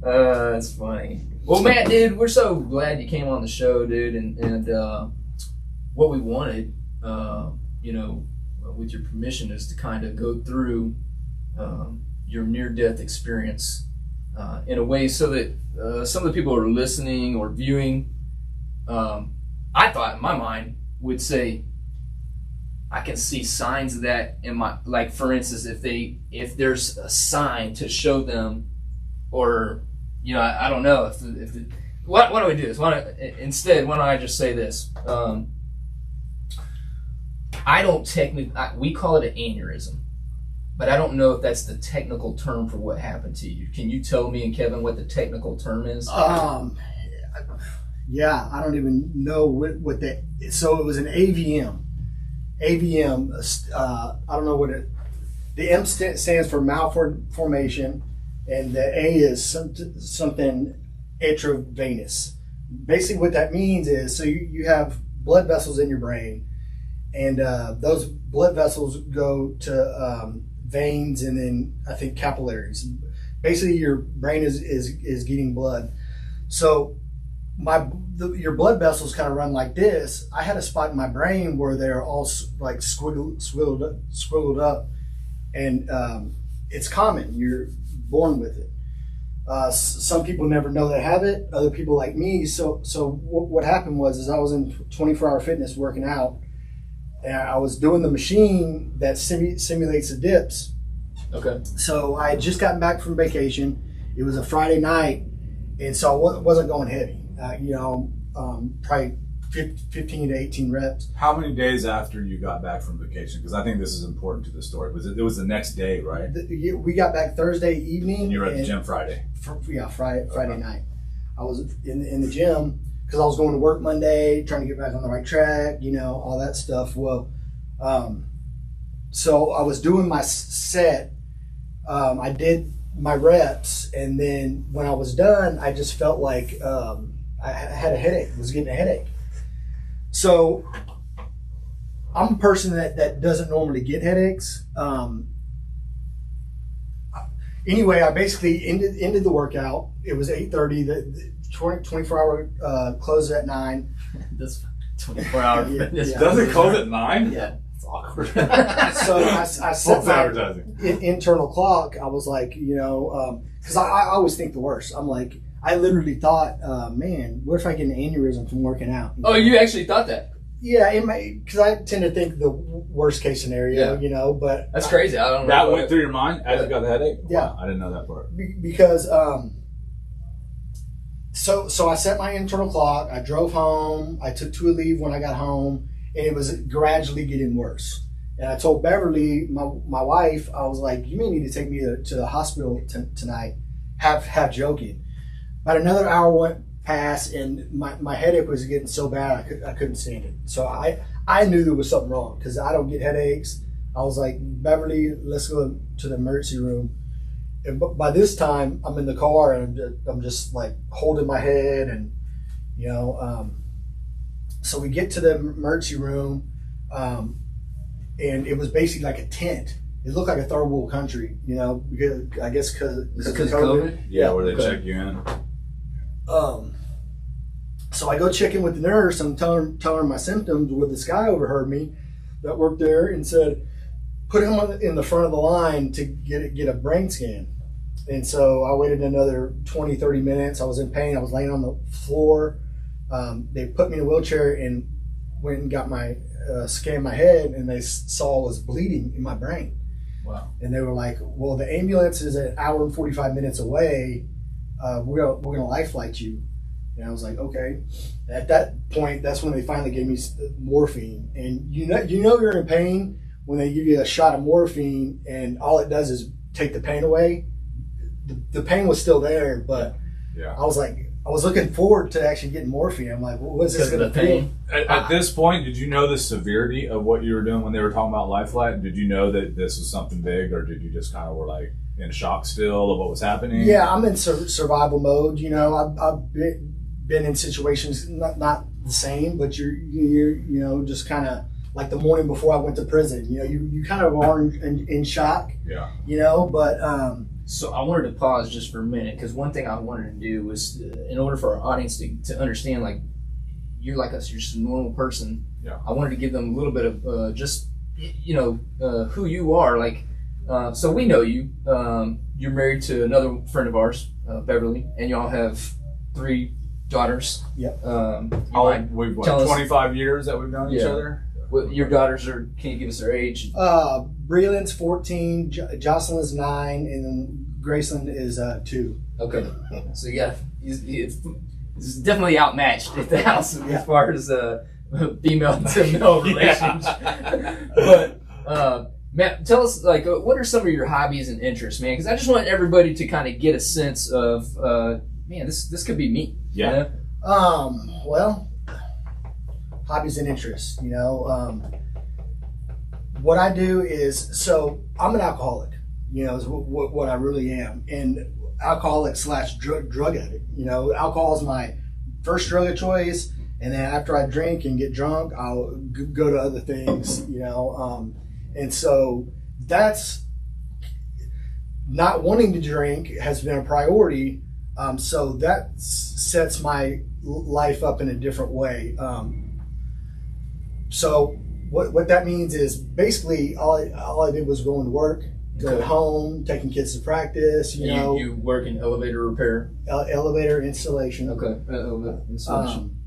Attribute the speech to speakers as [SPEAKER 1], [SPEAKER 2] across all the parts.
[SPEAKER 1] That's funny. Well, Matt, dude, we're so glad you came on the show, dude, and what we wanted, with your permission, is to kind of go through your near-death experience in a way so that some of the people who are listening or viewing, I thought in my mind would say, I can see signs of that in my, like, for instance, if there's a sign to show them, or I don't know why don't we do this? Why don't I just say this? I don't we call it an aneurysm, but I don't know if that's the technical term for what happened to you. Can you tell me and Kevin what the technical term is?
[SPEAKER 2] Yeah, I don't even know what that. So it was an AVM. AVM. I don't know what it. The M stands for malformation, and the A is something intravenous. Basically, what that means is, so you have blood vessels in your brain, and those blood vessels go to veins, and then I think capillaries. Basically, your brain is getting blood. So your blood vessels kind of run like this. I had a spot in my brain where they're all like squiggled up, and it's common. You're born with it. Some people never know they have it. Other people like me. So what happened was I was in 24-hour fitness working out, and I was doing the machine that simulates the dips.
[SPEAKER 1] Okay. So
[SPEAKER 2] I had just gotten back from vacation. It was a Friday night, and so I wasn't going heavy. Probably 15 to 18 reps.
[SPEAKER 3] How many days after you got back from vacation? Because I think this is important to the story. It was the next day, right?
[SPEAKER 2] We got back Thursday evening.
[SPEAKER 3] And you were at the gym Friday.
[SPEAKER 2] Friday night. I was in the gym because I was going to work Monday, trying to get back on the right track, all that stuff. Well, so I was doing my set. I did my reps, and then when I was done, I just felt like I had a headache. I was getting a headache. So I'm a person that doesn't normally get headaches. Anyway, I basically ended the workout. It was 8:30. The 24-hour closes at 9.
[SPEAKER 1] This 24-hour fitness.
[SPEAKER 2] Yeah.
[SPEAKER 3] Does it close at 9?
[SPEAKER 1] Yeah. It's awkward.
[SPEAKER 2] So I set my
[SPEAKER 3] advertising.
[SPEAKER 2] Internal clock. I was like, because I always think the worst. I'm like, I literally thought, man, what if I get an aneurysm from working out?
[SPEAKER 1] Oh, you actually thought that?
[SPEAKER 2] Yeah, because I tend to think the worst case scenario, but
[SPEAKER 1] that's crazy. I don't know.
[SPEAKER 3] That went through your mind as you got the headache?
[SPEAKER 2] Yeah.
[SPEAKER 3] Wow, I didn't know that part.
[SPEAKER 2] Because, so I set my internal clock. I drove home. I took 2 leave when I got home, and it was gradually getting worse. And I told Beverley, my wife, I was like, you may need to take me to the hospital tonight, half joking. About another hour went past, and my headache was getting so bad I couldn't stand it. So I knew there was something wrong because I don't get headaches. I was like, Beverley, let's go to the emergency room. And by this time, I'm in the car, and I'm just like holding my head, and so we get to the emergency room, and it was basically like a tent. It looked like a third world country, because I guess because of COVID.
[SPEAKER 3] Yeah, where they check you in.
[SPEAKER 2] So I go check in with the nurse. I'm telling her my symptoms. Well, this guy overheard me that worked there and said, put him in the front of the line to get a brain scan. And so I waited another 20, 30 minutes. I was in pain. I was laying on the floor. They put me in a wheelchair and went and got my scanned my head, and they saw I was bleeding in my brain.
[SPEAKER 1] Wow.
[SPEAKER 2] And they were like, well, the ambulance is an hour and 45 minutes away. We're going to LifeFlight you. And I was like, okay. At that point, that's when they finally gave me morphine. And you're in pain when they give you a shot of morphine, and all it does is take the pain away. The pain was still there, but
[SPEAKER 3] yeah.
[SPEAKER 2] I was looking forward to actually getting morphine. I'm like, well, what's this going to feel?
[SPEAKER 3] At this point, did you know the severity of what you were doing when they were talking about LifeFlight? Did you know that this was something big, or did you just kind of were like in shock still of what was happening?
[SPEAKER 2] Yeah, I'm in survival mode. I've been in situations not the same, but you're just kind of like the morning before I went to prison. You kind of are in shock.
[SPEAKER 3] Yeah.
[SPEAKER 2] But
[SPEAKER 1] So I wanted to pause just for a minute because one thing I wanted to do was, in order for our audience to understand, like, you're like us, you're just a normal person.
[SPEAKER 3] Yeah.
[SPEAKER 1] I wanted to give them a little bit of just, who you are. Like, so we know you. You're married to another friend of ours, Beverley, and y'all have 3 daughters.
[SPEAKER 2] Yep.
[SPEAKER 3] We've 25 years that we've known each other.
[SPEAKER 1] Well, your daughters are. Can you give us their age?
[SPEAKER 2] Breland's 14, Jocelyn's 9, and then Graceland is 2.
[SPEAKER 1] Okay. So you got. It's definitely outmatched at the house as far as female to male relations. But Matt, tell us, like, what are some of your hobbies and interests, man? Because I just want everybody to kind of get a sense of, man, this could be me.
[SPEAKER 3] Yeah.
[SPEAKER 1] You know?
[SPEAKER 2] Well, hobbies and interests. What I do is, so I'm an alcoholic. Is what I really am, and alcoholic / drug addict. Alcohol is my first drug of choice, and then after I drink and get drunk, I'll go to other things. And so that's not wanting to drink has been a priority. So that sets my life up in a different way. So what that means is basically all I did was going to work, going home, taking kids to practice.
[SPEAKER 1] You work in elevator repair,
[SPEAKER 2] elevator installation.
[SPEAKER 1] Okay, installation.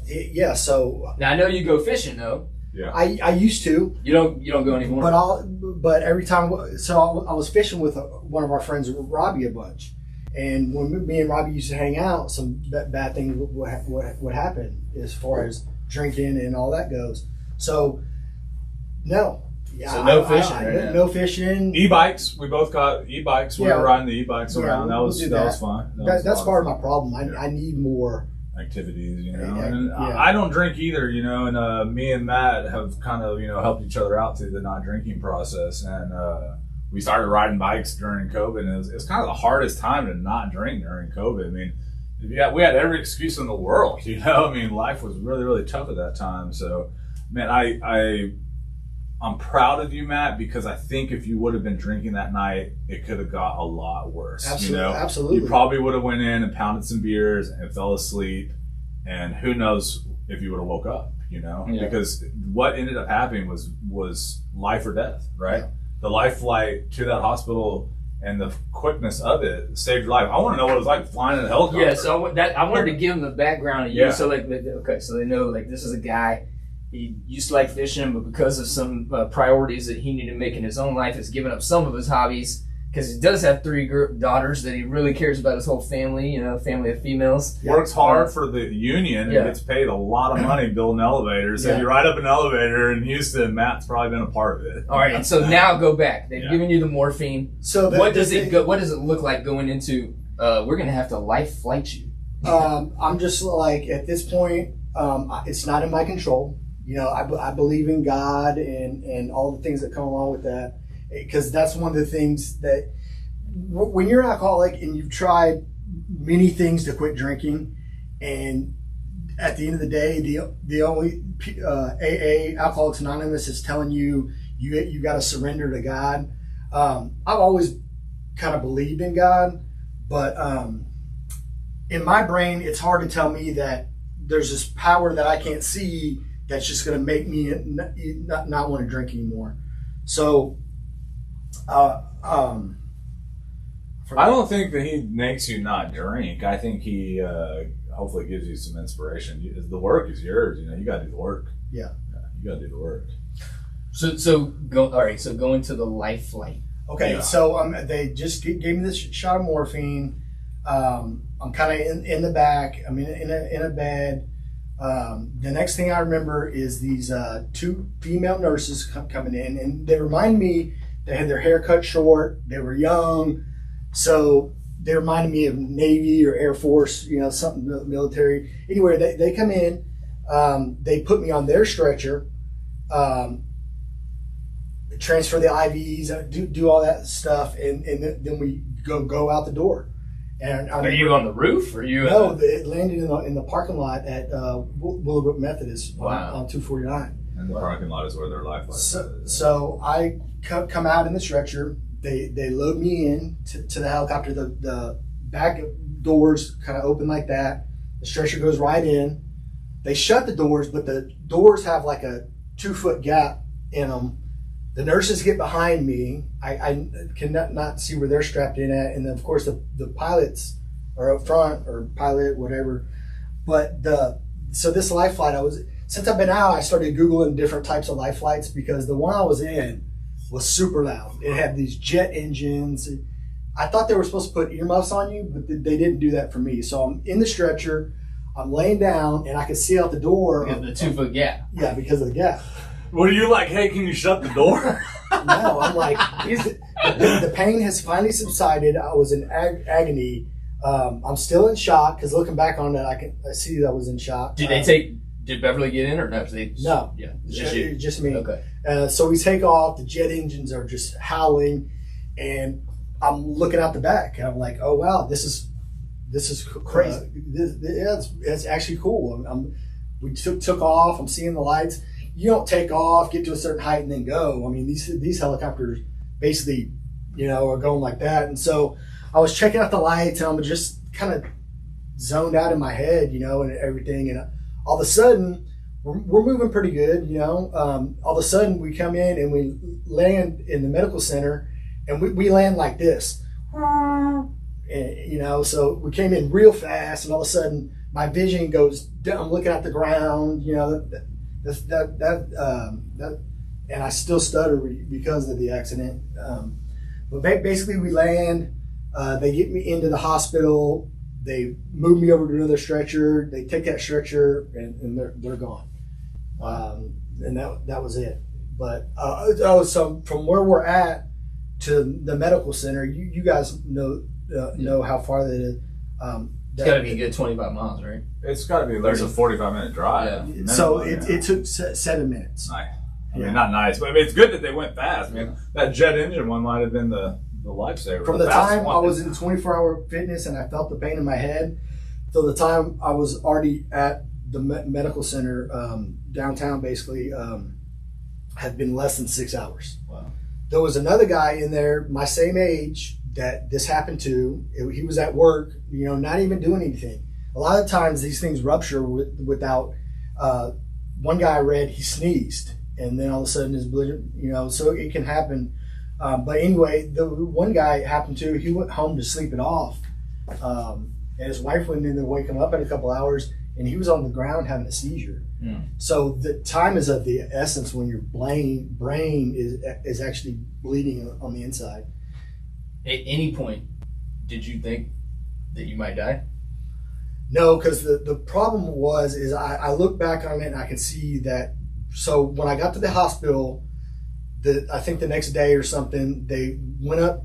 [SPEAKER 2] Yeah. So
[SPEAKER 1] now I know you go fishing though.
[SPEAKER 3] Yeah.
[SPEAKER 2] I used to.
[SPEAKER 1] You don't go anymore.
[SPEAKER 2] But every time, so I was fishing with one of our friends, Robbie, a bunch, and when me and Robbie used to hang out, some bad things would happen as far as drinking and all that goes. So no. Yeah,
[SPEAKER 1] so no fishing.
[SPEAKER 2] No fishing.
[SPEAKER 3] E-bikes. We both got e-bikes. We were riding the e-bikes around. That was fun.
[SPEAKER 2] That's part of my problem. I need more
[SPEAKER 3] activities, and I don't drink either, and me and Matt have kind of, helped each other out through the not drinking process, and we started riding bikes during COVID, and it was kind of the hardest time to not drink during COVID. I mean, we had every excuse in the world, life was really, really tough at that time. So, man, I'm proud of you, Matt, because I think if you would have been drinking that night, it could have got a lot worse.
[SPEAKER 2] Absolutely.
[SPEAKER 3] You probably would have went in and pounded some beers and fell asleep, and who knows if you would have woke up, because what ended up happening was life or death, right? Yeah. The LifeFlight to that hospital and the quickness of it saved your life. I want to know what it was like flying in a helicopter.
[SPEAKER 1] Yeah, so I wanted to give them the background of you.
[SPEAKER 3] Yeah.
[SPEAKER 1] So so they know, like, this is a guy. He used to like fishing, but because of some priorities that he needed to make in his own life, has given up some of his hobbies because he does have 3 daughters that he really cares about his whole family, family of females.
[SPEAKER 3] Works hard for the union and gets paid a lot of money building elevators. So if you ride up an elevator in Houston, Matt's probably been a part of it.
[SPEAKER 1] All right, and so now go back. They've given you the morphine. So what does it look like going into? We're gonna have to LifeFlight you.
[SPEAKER 2] I'm just like, at this point, it's not in my control. I believe in God and all the things that come along with that, because that's one of the things that when you're an alcoholic and you've tried many things to quit drinking, and at the end of the day, the only AA, Alcoholics Anonymous, is telling you got to surrender to God. I've always kind of believed in God, but in my brain, it's hard to tell me that there's this power that I can't see that's just going to make me not want to drink anymore. So, I
[SPEAKER 3] don't think that he makes you not drink. I think he hopefully gives you some inspiration. The work is yours. You got to do the work.
[SPEAKER 2] Yeah,
[SPEAKER 3] you got to do the work.
[SPEAKER 1] So going to the LifeFlight.
[SPEAKER 2] Okay, so they just gave me this shot of morphine. I'm kind of in the back. I'm in a bed. The next thing I remember is these 2 female nurses coming in, and they remind me, they had their hair cut short, they were young, so they reminded me of Navy or Air Force, something military. Anyway, they come in, they put me on their stretcher, transfer the IVs, do all that stuff, and then we go out the door. And
[SPEAKER 1] are you on the roof? Or you?
[SPEAKER 2] No, it landed in the parking lot at Willowbrook Methodist on 249.
[SPEAKER 3] And the parking lot is where their LifeFlight is.
[SPEAKER 2] So I come out in the stretcher. they load me in to the helicopter. The back doors kind of open like that. The stretcher goes right in. They shut the doors, but the doors have like a 2-foot gap in them. The nurses get behind me. I can not see where they're strapped in at. And then, of course, the pilots are up front, or pilot, whatever. But so this LifeFlight, since I've been out, I started Googling different types of LifeFlights, because the one I was in was super loud. It had these jet engines. I thought they were supposed to put earmuffs on you, but they didn't do that for me. So I'm in the stretcher, I'm laying down, and I can see out the door.
[SPEAKER 1] Because of the 2-foot gap.
[SPEAKER 2] Yeah, because of the gap.
[SPEAKER 3] What are you like, hey, can you shut the door?
[SPEAKER 2] No, I'm like, the pain has finally subsided. I was in agony. I'm still in shock, because looking back on it, I see that I was in shock.
[SPEAKER 1] Did Beverley get in, or no?
[SPEAKER 2] No.
[SPEAKER 1] Yeah, it's just you.
[SPEAKER 2] Just me.
[SPEAKER 1] Okay.
[SPEAKER 2] So we take off. The jet engines are just howling, and I'm looking out the back, and I'm like, oh wow, this is crazy. It's actually cool. We took off. I'm seeing the lights. You don't take off, get to a certain height, and then go. I mean, these helicopters basically, are going like that. And so I was checking out the lights, and I'm just kind of zoned out in my head, and everything. And all of a sudden, we're moving pretty good, all of a sudden, we come in and we land in the medical center, and we land like this. And, so we came in real fast, and all of a sudden, my vision goes down. I'm looking at the ground, and I still stutter because of the accident. But basically, we land. They get me into the hospital. They move me over to another stretcher. They take that stretcher, and they're gone. And that was it. But so from where we're at to the medical center, you guys know how far that is.
[SPEAKER 1] It's got to be a good 25 miles, right?
[SPEAKER 3] It's got to be. There's a 45-minute drive.
[SPEAKER 1] Yeah.
[SPEAKER 2] So it took 7 minutes.
[SPEAKER 3] Nice. I mean, not nice, but I mean, it's good that they went fast. I mean, that jet engine one might have been the lifesaver.
[SPEAKER 2] From the time I was in 24-hour fitness and I felt the pain in my head, till the time I was already at the medical center downtown, basically, had been less than 6 hours.
[SPEAKER 1] Wow.
[SPEAKER 2] There was another guy in there, my same age, that this happened to. He was at work, not even doing anything. A lot of times these things rupture without. One guy I read, he sneezed, and then all of a sudden his blood, so it can happen. But anyway, the one guy happened to. He went home to sleep it off, and his wife went in to wake him up in a couple hours, and he was on the ground having a seizure. Yeah. So the time is of the essence when your brain is actually bleeding on the inside.
[SPEAKER 1] At any point, did you think that you might die?
[SPEAKER 2] No, because the problem is I look back on it and I can see that. So when I got to the hospital, I think the next day or something, they went up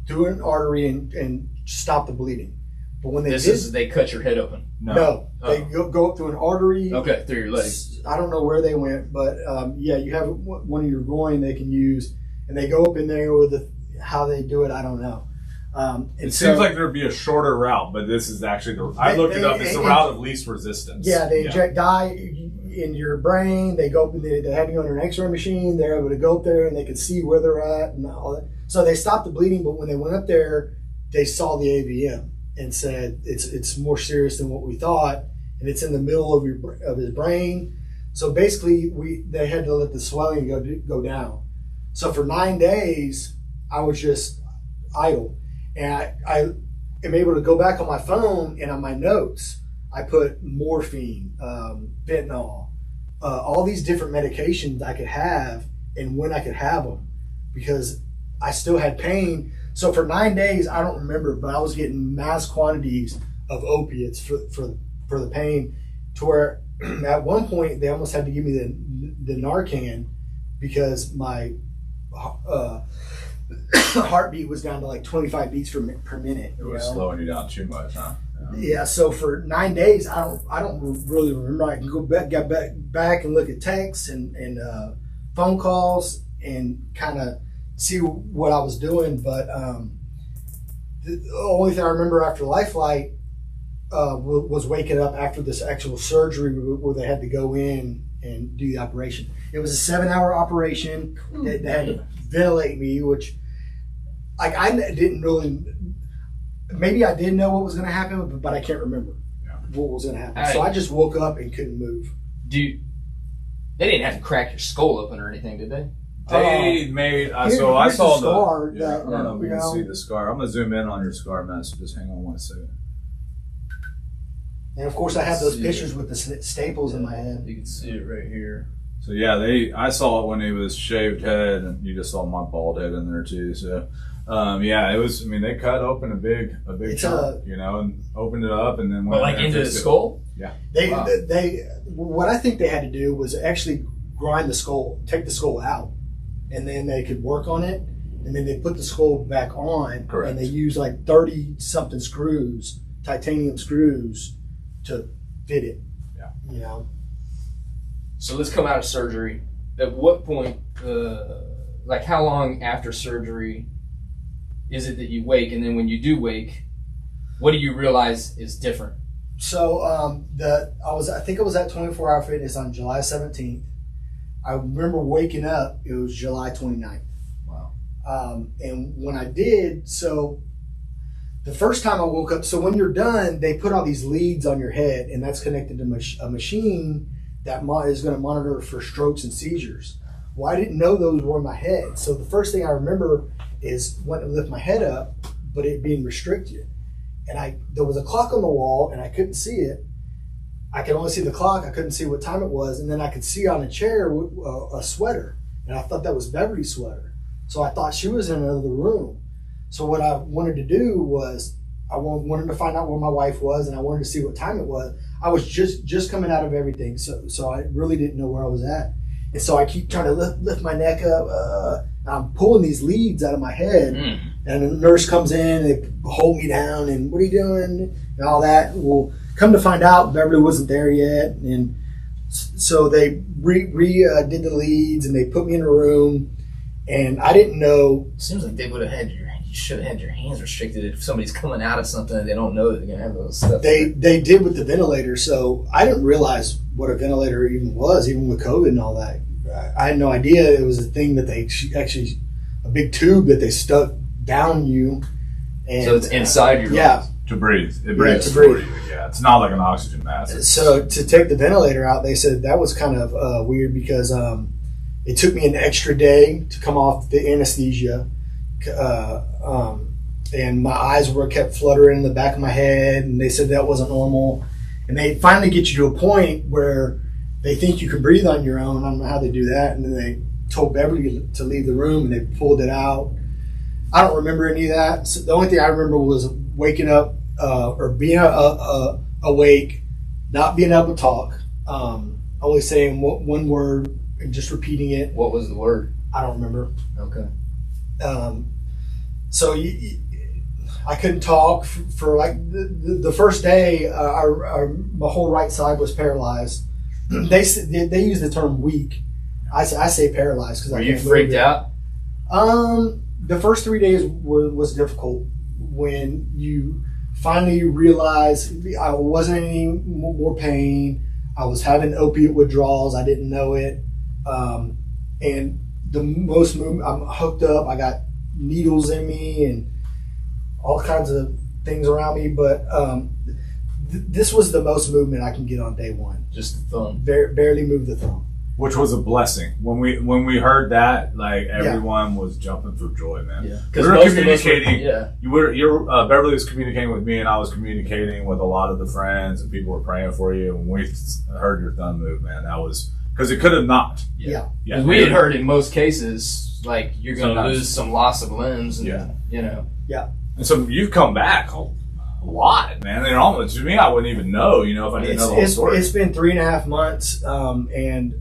[SPEAKER 2] through an artery and stopped the bleeding. But when
[SPEAKER 1] they cut your head open.
[SPEAKER 2] No, they go up through an artery.
[SPEAKER 1] Okay, through your legs.
[SPEAKER 2] I don't know where they went, but you have one of your groin they can use, and they go up in there with how they do it, I don't know.
[SPEAKER 3] It seems like there'd be a shorter route, but this is actually I looked it up. It's the route of least resistance.
[SPEAKER 2] Yeah, they inject dye in your brain. They go up and they have you under an X-ray machine. They're able to go up there and they can see where they're at and all that. So they stopped the bleeding, but when they went up there, they saw the AVM and said it's more serious than what we thought, and it's in the middle of his brain. So basically, they had to let the swelling go down. So for 9 days, I was just idle. And I am able to go back on my phone and on my notes, I put morphine, fentanyl, all these different medications I could have and when I could have them, because I still had pain. So for 9 days, I don't remember, but I was getting mass quantities of opiates for the pain, to where at one point they almost had to give me the Narcan because my heartbeat was down to like 25 beats per minute.
[SPEAKER 3] It was slowing you down too much, huh?
[SPEAKER 2] Yeah. So for 9 days, I don't really remember. I can go back and look at texts and phone calls and kind of see what I was doing. But the only thing I remember after LifeFlight was waking up after this actual surgery where they had to go in and do the operation. It was a 7-hour operation. They had to ventilate me, which like I didn't really. Maybe I did know what was going to happen, but I can't remember what was going to happen. So I just woke up and couldn't move.
[SPEAKER 1] They didn't have to crack your skull open or anything, did they?
[SPEAKER 3] They made. I saw the
[SPEAKER 2] scar.
[SPEAKER 3] I don't know if we can see the scar. I'm gonna zoom in on your scar, man. So just hang on 1 second.
[SPEAKER 2] And of course, I have those pictures with the staples in my head.
[SPEAKER 1] You can see it right here.
[SPEAKER 3] So yeah, I saw it when he was shaved head, and you just saw my bald head in there too. So. It was. I mean, they cut open a big chunk, and opened it up, and then went
[SPEAKER 1] into the skull.
[SPEAKER 3] Yeah.
[SPEAKER 2] They what I think they had to do was actually grind the skull, take the skull out, and then they could work on it, and then they put the skull back on.
[SPEAKER 3] Correct.
[SPEAKER 2] And they used like 30 something screws, titanium screws, to fit it.
[SPEAKER 3] Yeah.
[SPEAKER 1] So let's come out of surgery. At what point, like how long after surgery is it that you wake, and then when you do wake, what do you realize is different?
[SPEAKER 2] So I think it was at 24 Hour Fitness on July 17th. I remember waking up, it was July 29th.
[SPEAKER 1] Wow.
[SPEAKER 2] And when I did, so the first time I woke up, so when you're done, they put all these leads on your head, and that's connected to a machine that is going to monitor for strokes and seizures. Well, I didn't know those were in my head. So the first thing I remember is when I lift my head up, but it being restricted. And there was a clock on the wall, and I couldn't see it. I could only see the clock. I couldn't see what time it was. And then I could see on a chair a sweater. And I thought that was Beverly's sweater. So I thought she was in another room. So what I wanted to do was I wanted to find out where my wife was, and I wanted to see what time it was. I was just coming out of everything. So I really didn't know where I was at. And so I keep trying to lift my neck up. I'm pulling these leads out of my head. And the nurse comes in, they hold me down, and what are you doing? And all that. Well, come to find out, Beverly wasn't there yet. And so they did the leads, and they put me in a room. And I didn't know.
[SPEAKER 1] Seems like they would have had you should have had your hands restricted if somebody's coming out of something and they don't know that they're going to have those stuff.
[SPEAKER 2] They did with the ventilator. So I didn't realize what a ventilator even was, even with COVID and all that. I had no idea it was a thing that they actually, a big tube that they stuck down you. And,
[SPEAKER 1] so it's inside your lungs.
[SPEAKER 3] To breathe. It breathes
[SPEAKER 2] for you.
[SPEAKER 3] Yeah, it's not like an oxygen mask.
[SPEAKER 2] So to take the ventilator out, they said that was kind of weird because it took me an extra day to come off the anesthesia. And my eyes kept fluttering in the back of my head, and they said that wasn't normal. And they finally get you to a point where they think you can breathe on your own. I don't know how they do that. And then they told Beverly to leave the room, and they pulled it out. I don't remember any of that. So the only thing I remember was waking up or being awake, not being able to talk, only saying one word and just repeating it.
[SPEAKER 1] What was the word?
[SPEAKER 2] I don't remember.
[SPEAKER 1] Okay.
[SPEAKER 2] So I couldn't talk for like the first day. My whole right side was paralyzed. They use the term weak. I say paralyzed because I can't move.
[SPEAKER 1] Were you freaked out?
[SPEAKER 2] The first 3 days was difficult. When you finally realize I wasn't in any more pain, I was having opiate withdrawals. I didn't know it, and the most movement. I'm hooked up. I got needles in me and all kinds of things around me, but this was the most movement I can get on day one.
[SPEAKER 1] Just the thumb.
[SPEAKER 2] Barely move the thumb.
[SPEAKER 3] Which was a blessing. When we heard that, like everyone was jumping for joy, man.
[SPEAKER 1] Yeah.
[SPEAKER 3] We were communicating. Beverly was communicating with me, and I was communicating with a lot of the friends, and people were praying for you. And when we heard your thumb move, man, that was because it could have not.
[SPEAKER 2] Yeah.
[SPEAKER 1] Because we had heard in most cases, like you're going to lose some loss of limbs, and you know.
[SPEAKER 2] Yeah.
[SPEAKER 3] And so you've come back a lot, man. And almost to me, I wouldn't even know, if I didn't know the whole story.
[SPEAKER 2] It's been 3.5 months, and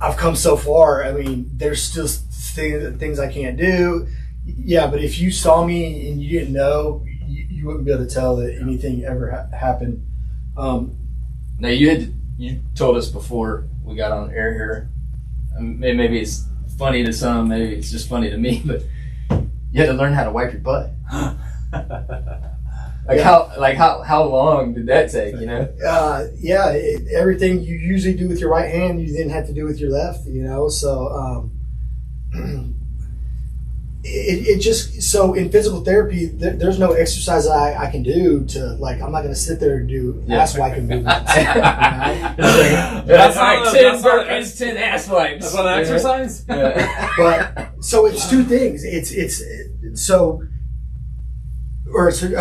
[SPEAKER 2] I've come so far. I mean, there's still things I can't do. Yeah, but if you saw me and you didn't know, you wouldn't be able to tell that anything ever happened.
[SPEAKER 1] Now you told us before we got on air here. Maybe it's funny to some, maybe it's just funny to me, but you had to learn how to wipe your butt. How long did that take?
[SPEAKER 2] Everything you usually do with your right hand, you then have to do with your left. So it just, so in physical therapy, there's no exercise I can do to, like, I'm not going to sit there and do ass wiping movements.
[SPEAKER 1] That's like 10 burpees, 10 ass wipes.
[SPEAKER 3] That's not an exercise?
[SPEAKER 2] But, so it's two things. It's a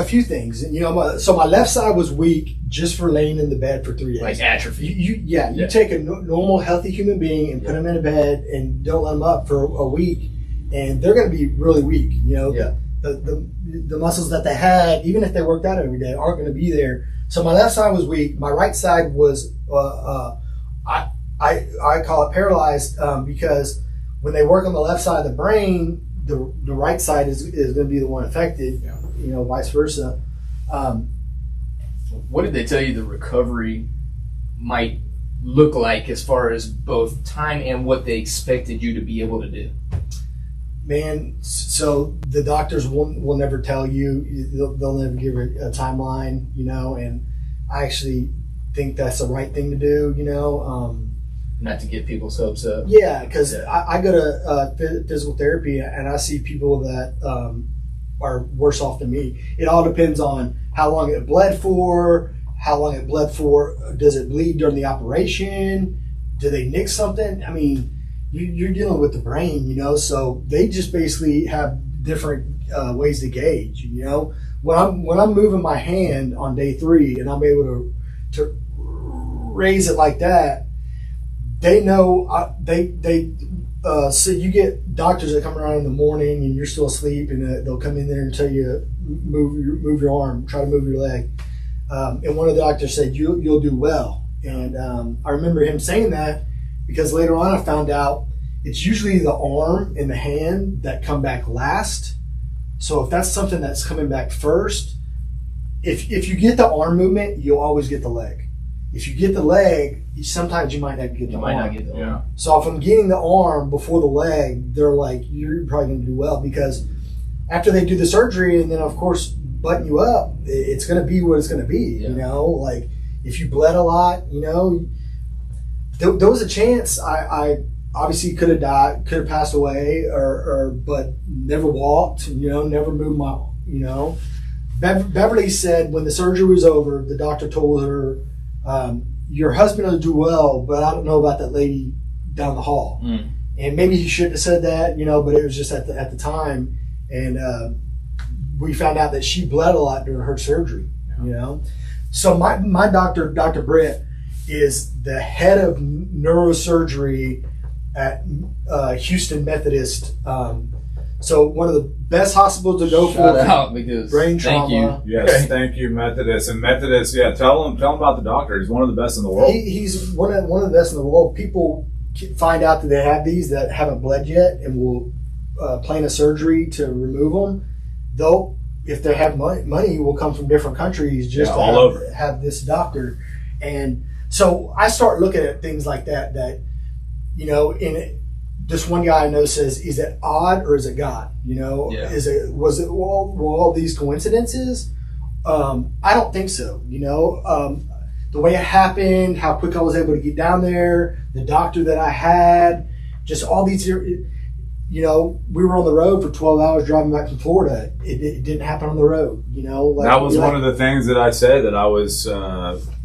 [SPEAKER 2] few things. And, so my left side was weak just for laying in the bed for 3 days.
[SPEAKER 1] Like atrophy.
[SPEAKER 2] You take a normal, healthy human being and put them in a bed and don't let them up for a week, and they're going to be really weak. The muscles that they had, even if they worked out every day, aren't going to be there. So my left side was weak. My right side was, I call it paralyzed, because when they work on the left side of the brain, the right side is going to be the one affected. Vice versa.
[SPEAKER 1] What did they tell you the recovery might look like as far as both time and what they expected you to be able to do?
[SPEAKER 2] Man, so the doctors will never tell you. They'll never give a timeline, and I actually think that's the right thing to do,
[SPEAKER 1] Not to get people's hopes up.
[SPEAKER 2] Yeah, because I go to physical therapy and I see people that are worse off than me. It all depends on how long it bled for, does it bleed during the operation, do they nick something? I mean, you're dealing with the brain, so they just basically have different ways to gauge, When I'm moving my hand on day 3 and I'm able to raise it like that, they know, so you get doctors that come around in the morning and you're still asleep, and they'll come in there and tell you, move your arm, try to move your leg. And one of the doctors said, you'll do well. And I remember him saying that because later on I found out it's usually the arm and the hand that come back last. So if that's something that's coming back first, if you get the arm movement, you'll always get the leg. If you get the leg, sometimes you might not get the arm. So if I'm getting the arm before the leg, they're like, you're probably going to do well, because after they do the surgery and then of course button you up, it's going to be what it's going to be. Like if you bled a lot, there was a chance I obviously could have died, could have passed away, but never walked, never moved my, Beverley said when the surgery was over, the doctor told her, your husband will do well, but I don't know about that lady down the hall. And maybe he shouldn't have said that, but it was just at the time. And we found out that she bled a lot during her surgery, So my doctor, Dr. Britt, is the head of neurosurgery at Houston Methodist. So one of the best hospitals to go
[SPEAKER 1] Shout
[SPEAKER 2] for
[SPEAKER 1] out, because
[SPEAKER 2] brain trauma.
[SPEAKER 3] Thank you. Yes, thank you, Methodist. And Methodist, tell him about the doctor. He's one of the best in the world.
[SPEAKER 2] He's one of the best in the world. People find out that they have these that haven't bled yet and will plan a surgery to remove them. Though, if they have money will come from different countries just to have this doctor. And so I start looking at things like that, this one guy I know says, is it odd or is it God? Was it all these coincidences? I don't think so. The way it happened, how quick I was able to get down there, the doctor that I had, just all these, we were on the road for 12 hours driving back from Florida. It didn't happen on the road,
[SPEAKER 3] That was one of the things that I said that I was,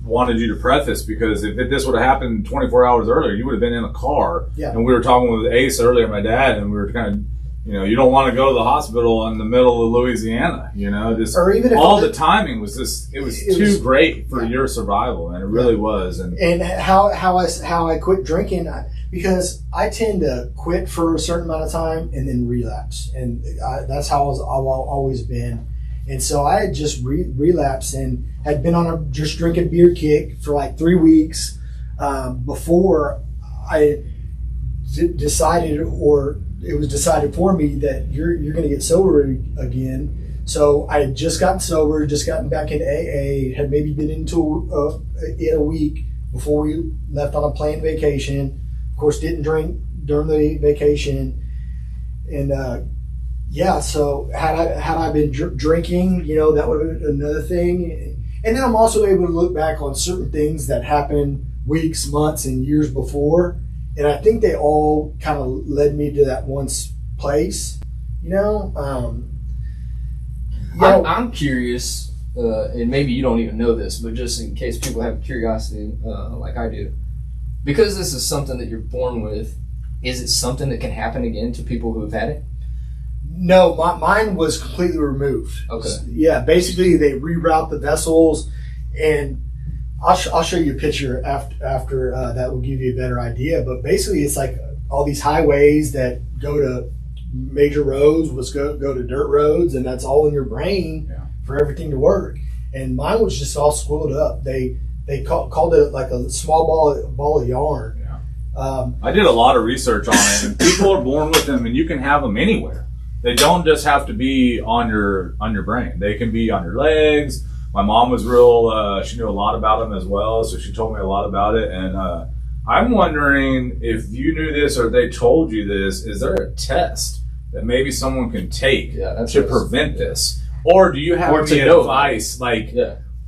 [SPEAKER 3] wanted you to preface, because if this would have happened 24 hours earlier, you would have been in a car.
[SPEAKER 2] Yeah.
[SPEAKER 3] And we were talking with Ace earlier, my dad, and we were kind of, you don't want to go to the hospital in the middle of Louisiana,
[SPEAKER 2] or even if
[SPEAKER 3] all the timing was just, it was too great for your survival, and it really was.
[SPEAKER 2] And how I quit drinking, because I tend to quit for a certain amount of time and then relapse, and that's how I've always been. And so I had just relapsed and had been on a just drinking beer kick for like 3 weeks before I decided, or it was decided for me, that you're going to get sober again. So I had just gotten sober, just gotten back into AA, had maybe been into it a week before we left on a planned vacation. Of course, didn't drink during the vacation. And so had I been drinking, that would have been another thing. And then I'm also able to look back on certain things that happened weeks, months, and years before. And I think they all kind of led me to that one place.
[SPEAKER 1] I'm curious, and maybe you don't even know this, but just in case people have curiosity like I do, because this is something that you're born with, is it something that can happen again to people who have had it?
[SPEAKER 2] No, mine was completely removed.
[SPEAKER 1] Okay.
[SPEAKER 2] Yeah, basically they reroute the vessels, and I'll show you a picture after that will give you a better idea. But basically, it's like all these highways that go to major roads, go to dirt roads, and that's all in your brain for everything to work. And mine was just all squirreled up. They called it like a small ball of yarn.
[SPEAKER 3] Yeah. I did a lot of research on it, and people are born with them, and you can have them anywhere. They don't just have to be on your brain. They can be on your legs. My mom was real, she knew a lot about them as well, so she told me a lot about it. And I'm wondering if you knew this or they told you this, is there a test that maybe someone can take to prevent this? Or do you have any advice? Like,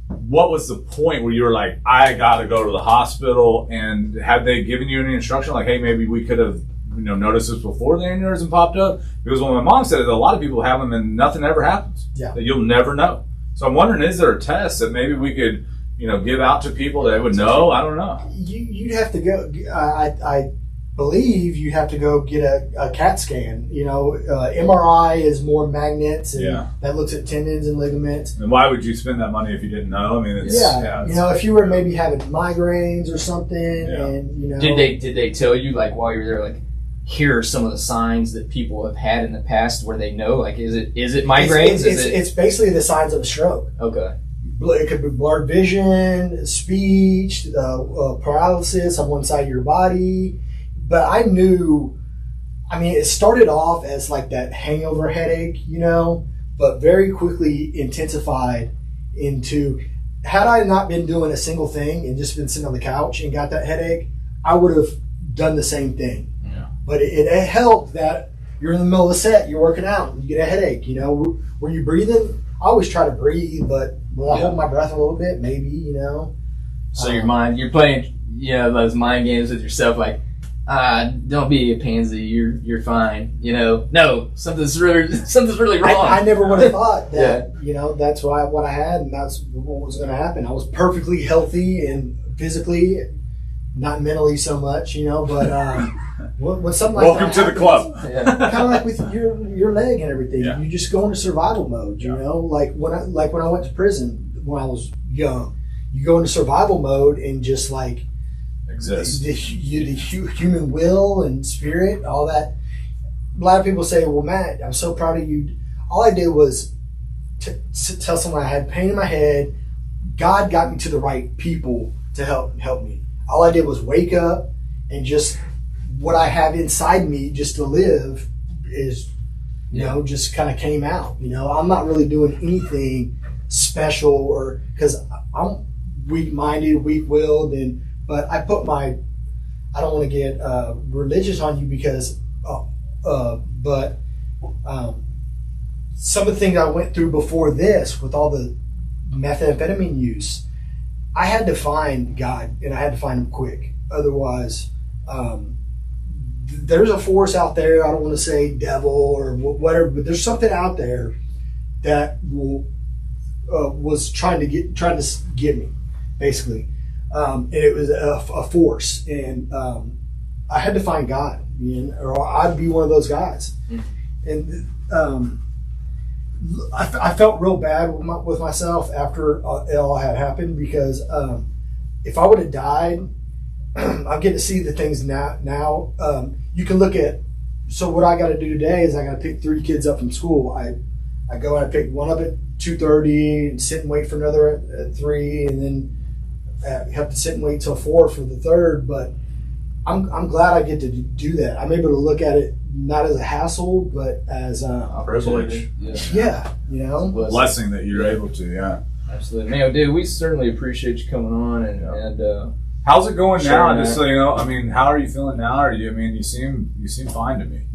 [SPEAKER 3] what was the point where you were like, I got to go to the hospital? And have they given you any instruction? Like, hey, maybe we could have noticed this before the aneurysm popped up? Because when my mom said it, a lot of people have them and nothing ever happens. Yeah. That you'll never know. So I'm wondering, is there a test that maybe we could, give out to people that would know? I don't know.
[SPEAKER 2] You'd have to go. I believe you have to go get a CAT scan. MRI is more magnets, and that looks at tendons and ligaments.
[SPEAKER 3] And why would you spend that money if you didn't know? I mean,
[SPEAKER 2] if you were maybe having migraines or something, and
[SPEAKER 1] Did they tell you, like, while you were there, like, here are some of the signs that people have had in the past where they know, like, is it migraines?
[SPEAKER 2] It's basically the signs of a stroke.
[SPEAKER 1] Okay.
[SPEAKER 2] It could be blurred vision, speech, paralysis on one side of your body. But I knew, it started off as like that hangover headache, but very quickly intensified into, had I not been doing a single thing and just been sitting on the couch and got that headache, I would have done the same thing. But it helped that you're in the middle of the set, you're working out, and you get a headache. Were you breathing? I always try to breathe, but will I hold my breath a little bit? Maybe,
[SPEAKER 1] So you're playing, those mind games with yourself, like, don't be a pansy. You're fine. No, something's really wrong.
[SPEAKER 2] I never would have thought that. That's what I had, and that's what was going to happen. I was perfectly healthy and physically, not mentally so much. But. When something like
[SPEAKER 3] welcome to the club.
[SPEAKER 2] Kind of like with your leg and everything. You just go into survival mode. Like when I went to prison when I was young, you go into survival mode and just like
[SPEAKER 3] exist.
[SPEAKER 2] The human will and spirit, all that. A lot of people say, "Well, Matt, I'm so proud of you." All I did was tell someone I had pain in my head. God got me to the right people to help me. All I did was wake up and just. What I have inside me just to live is, just kind of came out. I'm not really doing anything special or because I'm weak-minded, weak-willed, but I put I don't want to get religious on you because, but some of the things I went through before this with all the methamphetamine use, I had to find God and I had to find him quick. Otherwise, there's a force out there. I don't want to say devil or whatever, but there's something out there that was trying to get me, basically. And it was a force, and I had to find God, or I'd be one of those guys. And I felt real bad with myself after it all had happened because if I would have died. I'm getting to see the things now. You can look at, so what I got to do today is I got to pick 3 kids up from school. I go and I pick one up at 2:30 and sit and wait for another at 3, and then have to sit and wait till 4 for the third. But I'm glad I get to do that. I'm able to look at it not as a hassle, but as a
[SPEAKER 3] privilege.
[SPEAKER 2] Blessing
[SPEAKER 3] that you're able to.
[SPEAKER 1] Absolutely, man, dude. We certainly appreciate you coming on and.
[SPEAKER 3] How's it going now? Just so you know, how are you feeling now? You seem fine to me.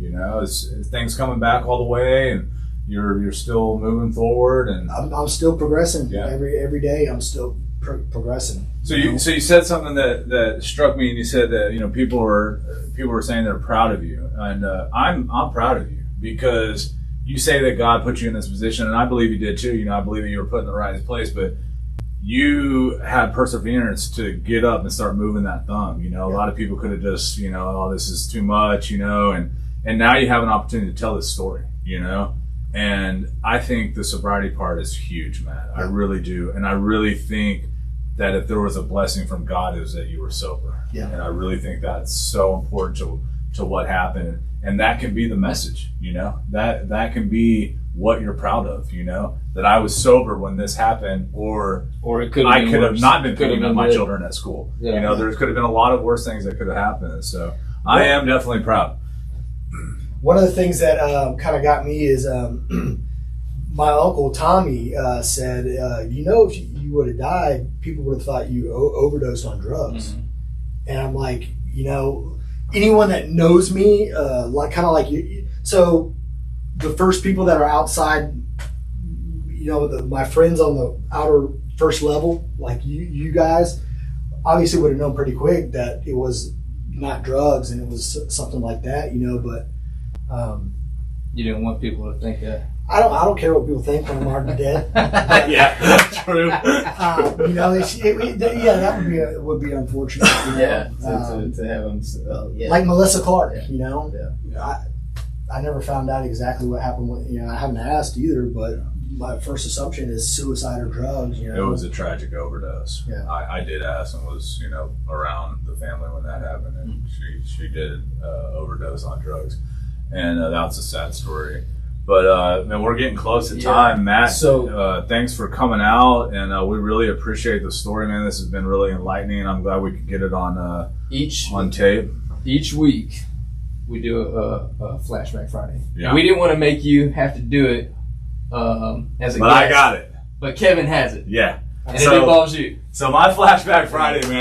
[SPEAKER 3] Is things coming back all the way, and you're still moving forward? And
[SPEAKER 2] I'm still progressing. Every day, I'm still progressing.
[SPEAKER 3] So you said something that struck me, and you said that people were saying they're proud of you, and I'm proud of you because you say that God put you in this position, and I believe He did too. I believe that you were put in the right place, but you had perseverance to get up and start moving that thumb. A lot of people could have just, oh, this is too much, and now you have an opportunity to tell this story, and I think the sobriety part is huge, Matt. I really do. And I really think that if there was a blessing from God, it was that you were sober.
[SPEAKER 2] Yeah.
[SPEAKER 3] And I really think that's so important to what happened. And that can be the message, that can be what you're proud of, that I was sober when this happened, or
[SPEAKER 1] it could have
[SPEAKER 3] I could have not been picking up my
[SPEAKER 1] good.
[SPEAKER 3] children at school.
[SPEAKER 1] Yeah.
[SPEAKER 3] There could have been a lot of worse things that could have happened. So I am definitely proud.
[SPEAKER 2] One of the things that kind of got me is my uncle Tommy said, if you would have died, people would have thought you overdosed on drugs. Mm-hmm. And I'm like, anyone that knows me, like you. So the first people that are outside, my friends on the outer first level, like you guys, obviously would have known pretty quick that it was not drugs and it was something like that, but.
[SPEAKER 1] You didn't want people to think that.
[SPEAKER 2] I don't care what people think when I'm already dead.
[SPEAKER 3] Yeah, that's true.
[SPEAKER 2] That would be unfortunate.
[SPEAKER 1] To have them.
[SPEAKER 2] Like Melissa Clark.
[SPEAKER 1] Yeah.
[SPEAKER 2] I never found out exactly what happened. I haven't asked either, but my first assumption is suicide or drugs.
[SPEAKER 3] It was a tragic overdose. Yeah. I did ask and was around the family when that happened, and she did overdose on drugs. And that's a sad story. But man, we're getting close to time, Matt.
[SPEAKER 1] So
[SPEAKER 3] thanks for coming out, and we really appreciate the story, man. This has been really enlightening. I'm glad we could get it on on tape.
[SPEAKER 1] Each week we do a Flashback Friday.
[SPEAKER 3] Yeah.
[SPEAKER 1] We didn't want to make you have to do it as a guest.
[SPEAKER 3] But I got it.
[SPEAKER 1] But Kevin has it.
[SPEAKER 3] Yeah.
[SPEAKER 1] And it involves you.
[SPEAKER 3] So my Flashback Friday, man.